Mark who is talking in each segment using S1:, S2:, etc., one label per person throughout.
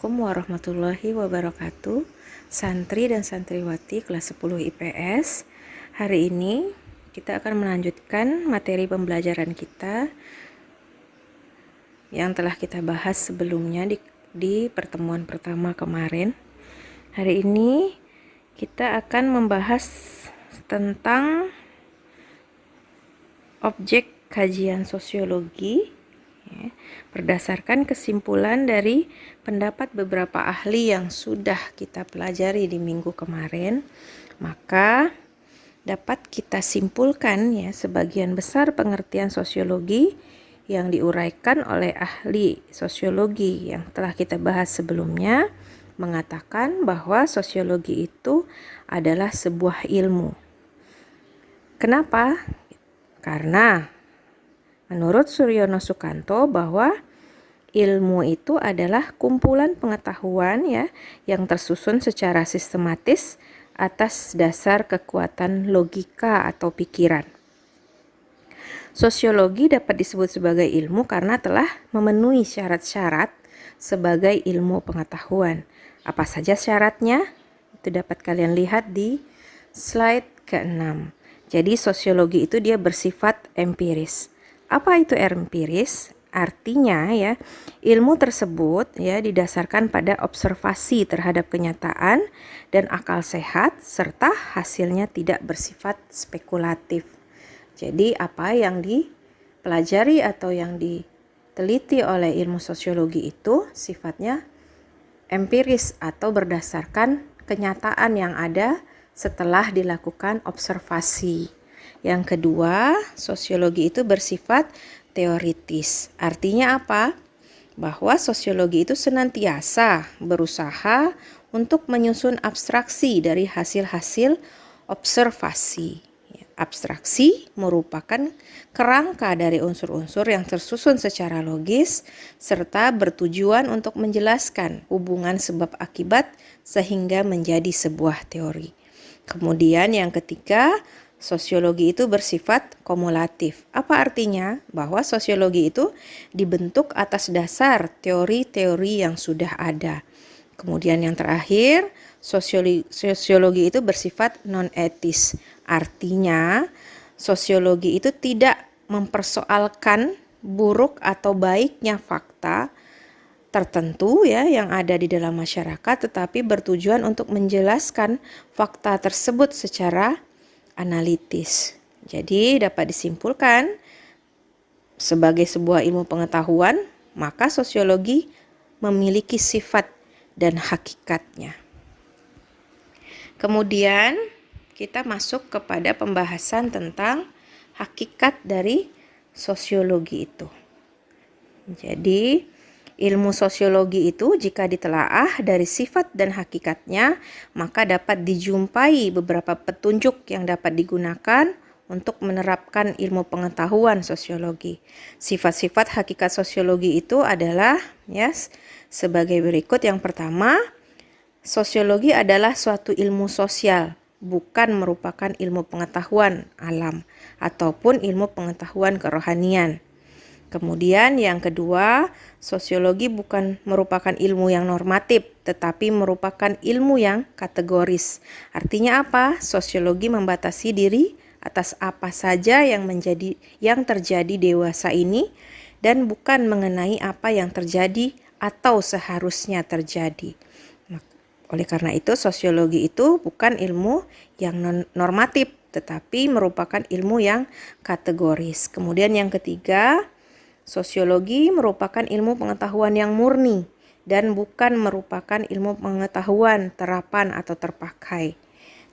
S1: Assalamualaikum warahmatullahi wabarakatuh. Santri dan santriwati kelas 10 IPS. Hari ini kita akan melanjutkan materi pembelajaran kita yang telah kita bahas sebelumnya di pertemuan pertama kemarin. Hari ini kita akan membahas tentang objek kajian sosiologi, berdasarkan kesimpulan dari pendapat beberapa ahli yang sudah kita pelajari di minggu kemarin, maka dapat kita simpulkan sebagian besar pengertian sosiologi yang diuraikan oleh ahli sosiologi yang telah kita bahas sebelumnya mengatakan bahwa sosiologi itu adalah sebuah ilmu. Kenapa? Karena menurut Suryono Sukanto bahwa ilmu itu adalah kumpulan pengetahuan yang tersusun secara sistematis atas dasar kekuatan logika atau pikiran. Sosiologi dapat disebut sebagai ilmu karena telah memenuhi syarat-syarat sebagai ilmu pengetahuan. Apa saja syaratnya? Itu dapat kalian lihat di slide ke-6. Jadi sosiologi itu dia bersifat empiris. Apa itu empiris? Artinya ilmu tersebut didasarkan pada observasi terhadap kenyataan dan akal sehat serta hasilnya tidak bersifat spekulatif. Jadi apa yang dipelajari atau yang diteliti oleh ilmu sosiologi itu sifatnya empiris atau berdasarkan kenyataan yang ada setelah dilakukan observasi. Yang kedua, sosiologi itu bersifat teoritis. Artinya apa? Bahwa sosiologi itu senantiasa berusaha untuk menyusun abstraksi dari hasil-hasil observasi. Abstraksi merupakan kerangka dari unsur-unsur yang tersusun secara logis serta bertujuan untuk menjelaskan hubungan sebab akibat sehingga menjadi sebuah teori. Kemudian yang ketiga, sosiologi itu bersifat kumulatif. Apa artinya? Bahwa sosiologi itu dibentuk atas dasar teori-teori yang sudah ada. Kemudian yang terakhir, sosiologi itu bersifat non-etis. Artinya, sosiologi itu tidak mempersoalkan buruk atau baiknya fakta tertentu yang ada di dalam masyarakat, tetapi bertujuan untuk menjelaskan fakta tersebut secara analitis. Jadi dapat disimpulkan sebagai sebuah ilmu pengetahuan, maka sosiologi memiliki sifat dan hakikatnya. Kemudian kita masuk kepada pembahasan tentang hakikat dari sosiologi itu. Jadi ilmu sosiologi itu jika ditelaah dari sifat dan hakikatnya, maka dapat dijumpai beberapa petunjuk yang dapat digunakan untuk menerapkan ilmu pengetahuan sosiologi. Sifat-sifat hakikat sosiologi itu adalah sebagai berikut. Yang pertama, sosiologi adalah suatu ilmu sosial, bukan merupakan ilmu pengetahuan alam ataupun ilmu pengetahuan kerohanian. Kemudian yang kedua, sosiologi bukan merupakan ilmu yang normatif, tetapi merupakan ilmu yang kategoris. Artinya apa? Sosiologi membatasi diri atas apa saja yang terjadi dewasa ini dan bukan mengenai apa yang terjadi atau seharusnya terjadi. Oleh karena itu, sosiologi itu bukan ilmu yang normatif, tetapi merupakan ilmu yang kategoris. Kemudian yang ketiga, sosiologi merupakan ilmu pengetahuan yang murni dan bukan merupakan ilmu pengetahuan terapan atau terpakai.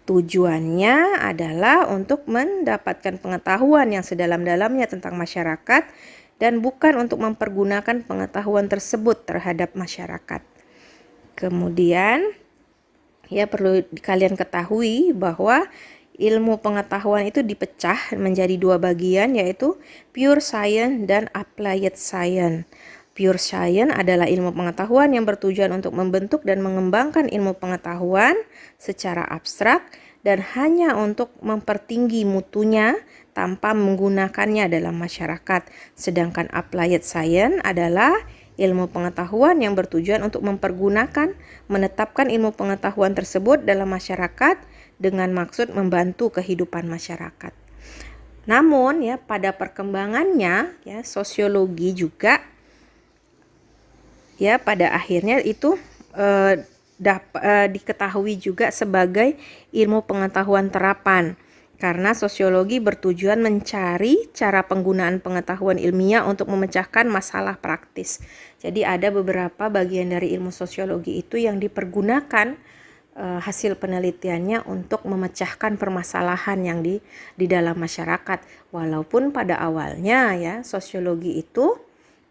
S1: Tujuannya adalah untuk mendapatkan pengetahuan yang sedalam-dalamnya tentang masyarakat dan bukan untuk mempergunakan pengetahuan tersebut terhadap masyarakat. Kemudian perlu kalian ketahui bahwa ilmu pengetahuan itu dipecah menjadi dua bagian, yaitu pure science dan applied science. Pure science adalah ilmu pengetahuan yang bertujuan untuk membentuk dan mengembangkan ilmu pengetahuan secara abstrak dan hanya untuk mempertinggi mutunya tanpa menggunakannya dalam masyarakat. Sedangkan applied science adalah ilmu pengetahuan yang bertujuan untuk menetapkan ilmu pengetahuan tersebut dalam masyarakat dengan maksud membantu kehidupan masyarakat. Namun ya pada perkembangannya ya sosiologi juga ya pada akhirnya itu diketahui juga sebagai ilmu pengetahuan terapan. Karena sosiologi bertujuan mencari cara penggunaan pengetahuan ilmiah untuk memecahkan masalah praktis. Jadi ada beberapa bagian dari ilmu sosiologi itu yang dipergunakan hasil penelitiannya untuk memecahkan permasalahan yang di dalam masyarakat. Walaupun pada awalnya ya sosiologi itu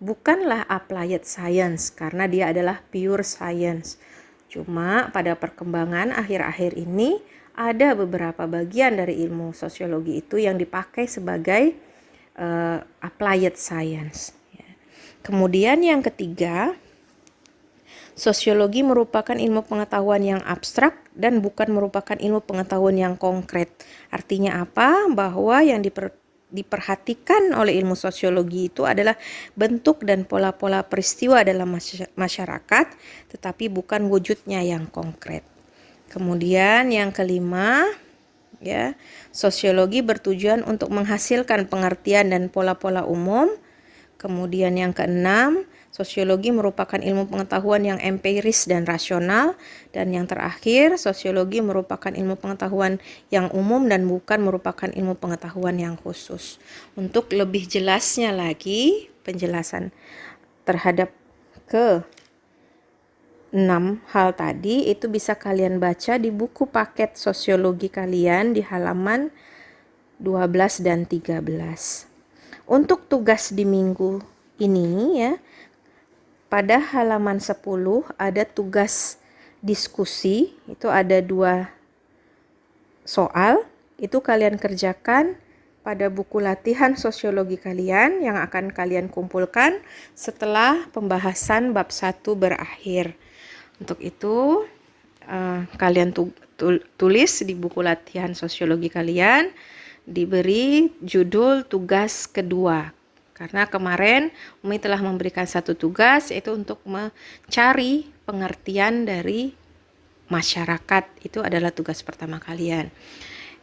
S1: bukanlah applied science karena dia adalah pure science. Cuma pada perkembangan akhir-akhir ini ada beberapa bagian dari ilmu sosiologi itu yang dipakai sebagai applied science. Kemudian yang ketiga, sosiologi merupakan ilmu pengetahuan yang abstrak dan bukan merupakan ilmu pengetahuan yang konkret. Artinya apa? Bahwa yang diperhatikan oleh ilmu sosiologi itu adalah bentuk dan pola-pola peristiwa dalam masyarakat, tetapi bukan wujudnya yang konkret. Kemudian yang kelima, ya, sosiologi bertujuan untuk menghasilkan pengertian dan pola-pola umum. Kemudian yang keenam, sosiologi merupakan ilmu pengetahuan yang empiris dan rasional. Dan yang terakhir, sosiologi merupakan ilmu pengetahuan yang umum dan bukan merupakan ilmu pengetahuan yang khusus. Untuk lebih jelasnya lagi, penjelasan terhadap ke 6 hal tadi itu bisa kalian baca di buku paket sosiologi kalian di halaman 12 dan 13. Untuk tugas di minggu ini ya, pada halaman 10 ada tugas diskusi, itu ada 2 soal, itu kalian kerjakan pada buku latihan sosiologi kalian yang akan kalian kumpulkan setelah pembahasan bab 1 berakhir. Untuk itu kalian tulis di buku latihan sosiologi kalian diberi judul tugas kedua. Karena kemarin Umi telah memberikan satu tugas yaitu untuk mencari pengertian dari masyarakat. Itu adalah tugas pertama kalian.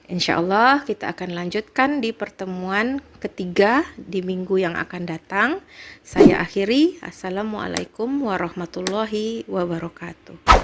S1: Insya Allah kita akan lanjutkan di pertemuan ketiga di minggu yang akan datang. Saya akhiri. Assalamualaikum warahmatullahi wabarakatuh.